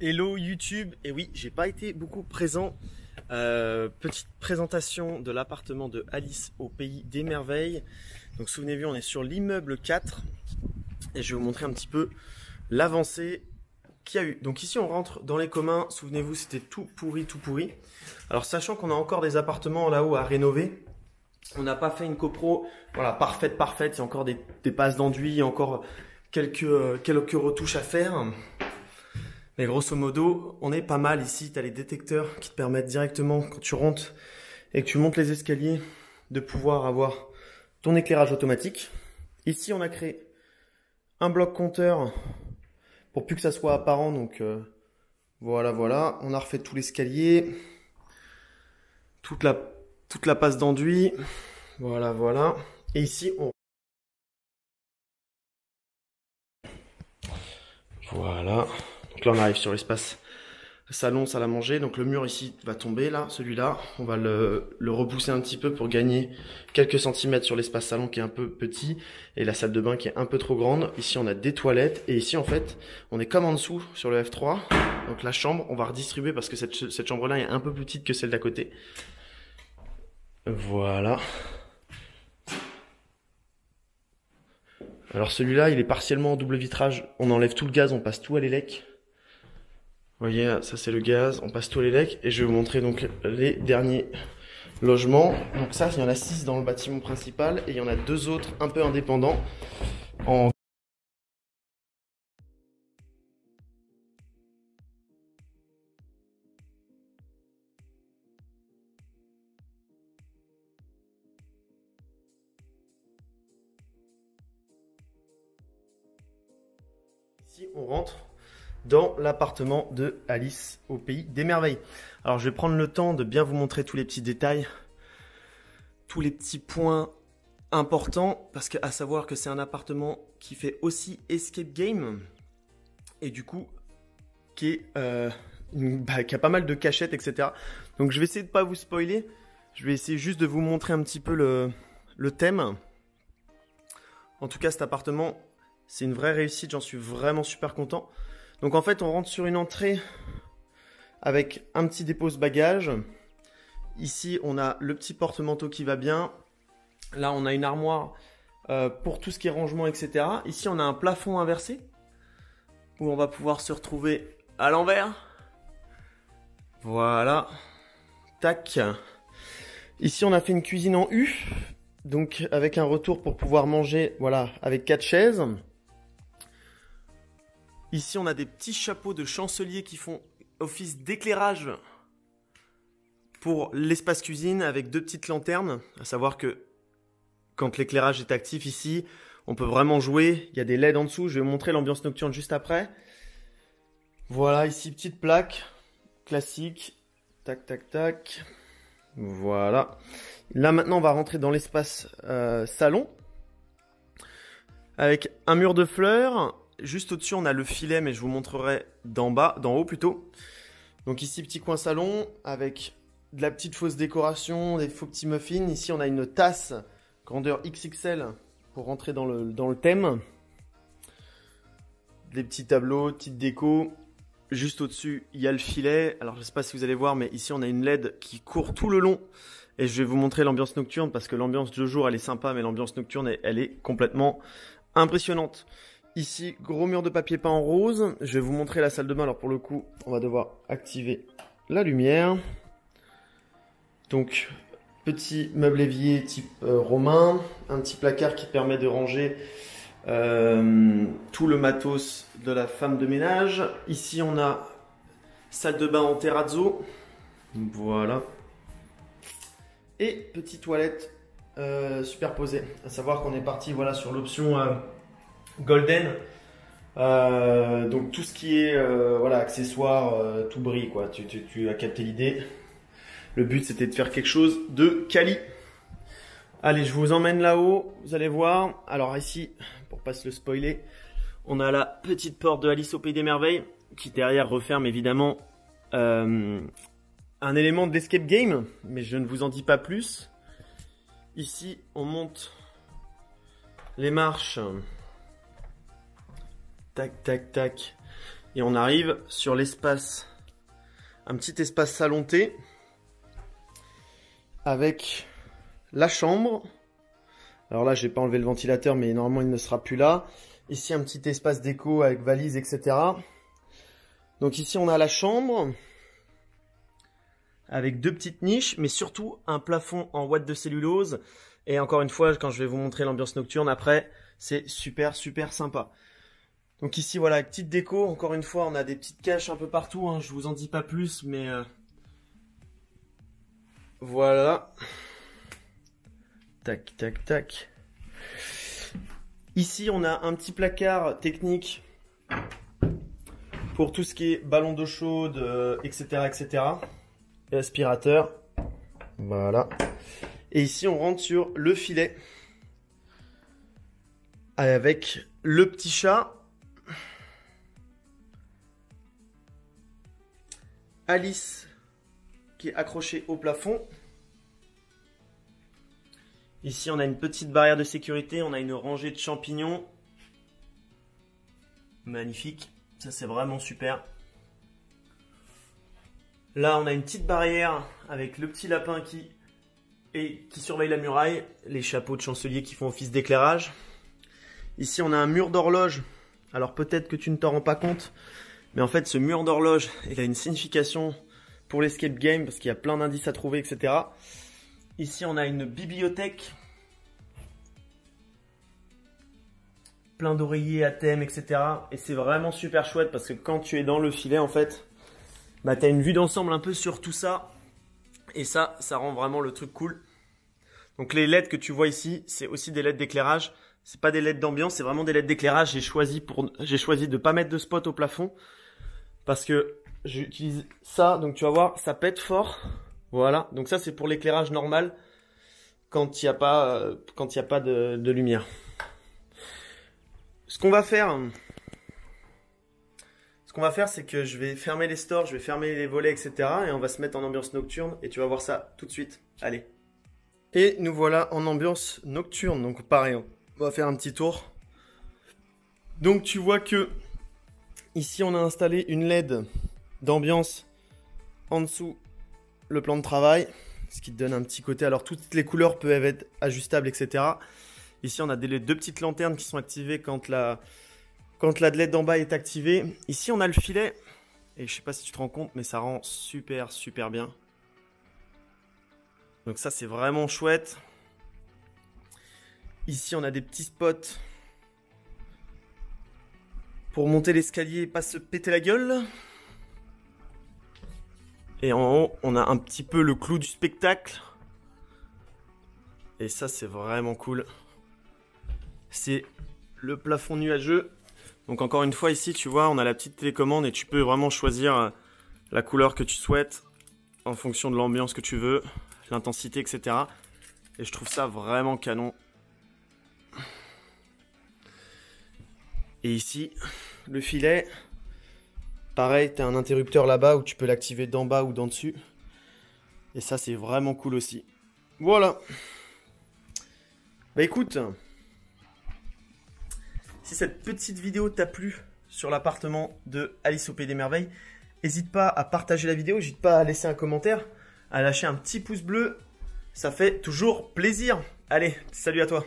Hello YouTube, et oui, j'ai pas été beaucoup présent. Petite présentation de l'appartement de Alice au pays des merveilles. Donc souvenez-vous, on est sur l'immeuble 4 et je vais vous montrer un petit peu l'avancée qu'il y a eu. Donc ici on rentre dans les communs, souvenez-vous c'était tout pourri, tout pourri. Alors sachant qu'on a encore des appartements là-haut à rénover, on n'a pas fait une copro voilà, parfaite, il y a encore des passes d'enduit, il y a encore quelques retouches à faire. Mais grosso modo, on est pas mal ici. Tu as les détecteurs qui te permettent directement, quand tu rentres et que tu montes les escaliers, de pouvoir avoir ton éclairage automatique. Ici, on a créé un bloc compteur pour plus que ça soit apparent. Donc voilà. On a refait tout l'escalier, toute la passe d'enduit. Voilà. Et ici, voilà. Donc là, on arrive sur l'espace salon, salle à manger. Donc le mur ici va tomber là, celui-là. On va le repousser un petit peu pour gagner quelques centimètres sur l'espace salon qui est un peu petit et la salle de bain qui est un peu trop grande. Ici, on a des toilettes et ici, en fait, on est comme en dessous sur le F3. Donc la chambre, on va redistribuer parce que cette chambre-là est un peu plus petite que celle d'à côté. Voilà. Alors celui-là, il est partiellement en double vitrage. On enlève tout le gaz, on passe tout à l'élec. Vous voyez, ça c'est le gaz, on passe tout à l'élec. Et je vais vous montrer donc les derniers logements. Donc ça, il y en a 6 dans le bâtiment principal et il y en a 2 autres un peu indépendants. Ici, on rentre dans l'appartement de Alice au pays des merveilles. Alors, je vais prendre le temps de bien vous montrer tous les petits détails, tous les petits points importants, parce qu'à savoir que c'est un appartement qui fait aussi escape game et du coup qui a pas mal de cachettes, etc. Donc, je vais essayer de pas vous spoiler. Je vais essayer juste de vous montrer un petit peu le thème. En tout cas, cet appartement, c'est une vraie réussite. J'en suis vraiment super content. Donc en fait, on rentre sur une entrée avec un petit dépose-bagages. Ici, on a le petit porte-manteau qui va bien. Là, on a une armoire pour tout ce qui est rangement, etc. Ici, on a un plafond inversé où on va pouvoir se retrouver à l'envers. Voilà. Tac. Ici, on a fait une cuisine en U. Donc avec un retour pour pouvoir manger, voilà, avec 4 chaises. Ici, on a des petits chapeaux de chancelier qui font office d'éclairage pour l'espace cuisine avec 2 petites lanternes. À savoir que quand l'éclairage est actif ici, on peut vraiment jouer. Il y a des LED en dessous. Je vais vous montrer l'ambiance nocturne juste après. Voilà, ici, petite plaque classique. Tac. Voilà. Là, maintenant, on va rentrer dans l'espace salon avec un mur de fleurs. Juste au-dessus, on a le filet, mais je vous montrerai d'en haut plutôt. Donc ici, petit coin salon avec de la petite fausse décoration, des faux petits muffins. Ici, on a une tasse grandeur XXL pour rentrer dans le thème. Des petits tableaux, petite déco. Juste au-dessus, il y a le filet. Alors, je ne sais pas si vous allez voir, mais ici, on a une LED qui court tout le long. Et je vais vous montrer l'ambiance nocturne parce que l'ambiance de jour, elle est sympa, mais l'ambiance nocturne, elle est complètement impressionnante. Ici, gros mur de papier peint en rose. Je vais vous montrer la salle de bain. Alors pour le coup, on va devoir activer la lumière. Donc, petit meuble évier type romain. Un petit placard qui permet de ranger tout le matos de la femme de ménage. Ici, on a salle de bain en terrazzo. Voilà. Et petite toilette superposée. À savoir qu'on est parti voilà, sur l'option Golden. Donc tout ce qui est voilà, accessoires, tout brille quoi. Tu as capté l'idée. Le but c'était de faire quelque chose de quali. Allez, je vous emmène là-haut. Vous allez voir. Alors ici, pour pas se le spoiler, on a la petite porte de Alice au pays des merveilles qui derrière referme évidemment un élément de l'escape game, mais je ne vous en dis pas plus. Ici, on monte les marches. Tac. Et on arrive sur l'espace, un petit espace salon thé avec la chambre. Alors là, j'ai pas enlevé le ventilateur, mais normalement il ne sera plus là. Ici, un petit espace déco avec valise, etc. Donc ici, on a la chambre avec deux petites niches, mais surtout un plafond en ouate de cellulose. Et encore une fois, quand je vais vous montrer l'ambiance nocturne après, c'est super sympa. Donc ici, voilà, petite déco. Encore une fois, on a des petites caches un peu partout. Hein. Je vous en dis pas plus, mais voilà. Tac, tac, tac. Ici, on a un petit placard technique pour tout ce qui est ballon d'eau chaude, etc., etc. Et aspirateur. Voilà. Et ici, on rentre sur le filet avec le petit chat. Alice qui est accrochée au plafond. Ici, on a une petite barrière de sécurité. On a une rangée de champignons. Magnifique. Ça, c'est vraiment super. Là, on a une petite barrière avec le petit lapin qui surveille la muraille. Les chapeaux de chancelier qui font office d'éclairage. Ici, on a un mur d'horloge. Alors, peut-être que tu ne t'en rends pas compte. Mais en fait, ce mur d'horloge, il a une signification pour l'escape game parce qu'il y a plein d'indices à trouver, etc. Ici, on a une bibliothèque. Plein d'oreillers à thème, etc. Et c'est vraiment super chouette parce que quand tu es dans le filet, en fait, bah, tu as une vue d'ensemble un peu sur tout ça. Et ça rend vraiment le truc cool. Donc les LED que tu vois ici, c'est aussi des LED d'éclairage. C'est pas des LED d'ambiance, c'est vraiment des LED d'éclairage. J'ai choisi de pas mettre de spot au plafond parce que j'utilise ça. Donc tu vas voir, ça pète fort. Voilà. Donc ça, c'est pour l'éclairage normal quand il n'y a pas, de lumière. Ce qu'on va faire, c'est que je vais fermer les stores, je vais fermer les volets, etc. Et on va se mettre en ambiance nocturne et tu vas voir ça tout de suite. Allez. Et nous voilà en ambiance nocturne. Donc pareil, on va faire un petit tour. Donc tu vois que ici on a installé une LED d'ambiance en dessous le plan de travail. Ce qui te donne un petit côté. Alors toutes les couleurs peuvent être ajustables, etc. Ici on a deux petites lanternes qui sont activées quand la LED d'en bas est activée. Ici on a le filet. Et je sais pas si tu te rends compte, mais ça rend super bien. Donc ça, c'est vraiment chouette. Ici, on a des petits spots pour monter l'escalier et pas se péter la gueule. Et en haut, on a un petit peu le clou du spectacle. Et ça, c'est vraiment cool. C'est le plafond nuageux. Donc encore une fois, ici, tu vois, on a la petite télécommande et tu peux vraiment choisir la couleur que tu souhaites en fonction de l'ambiance que tu veux. L'intensité, etc. Et je trouve ça vraiment canon. Et ici, le filet. Pareil, tu as un interrupteur là-bas où tu peux l'activer d'en bas ou d'en dessus. Et ça, c'est vraiment cool aussi. Voilà. Bah écoute, si cette petite vidéo t'a plu sur l'appartement de Alice au Pays des Merveilles, n'hésite pas à partager la vidéo, n'hésite pas à laisser un commentaire, à lâcher un petit pouce bleu, ça fait toujours plaisir. Allez, salut à toi.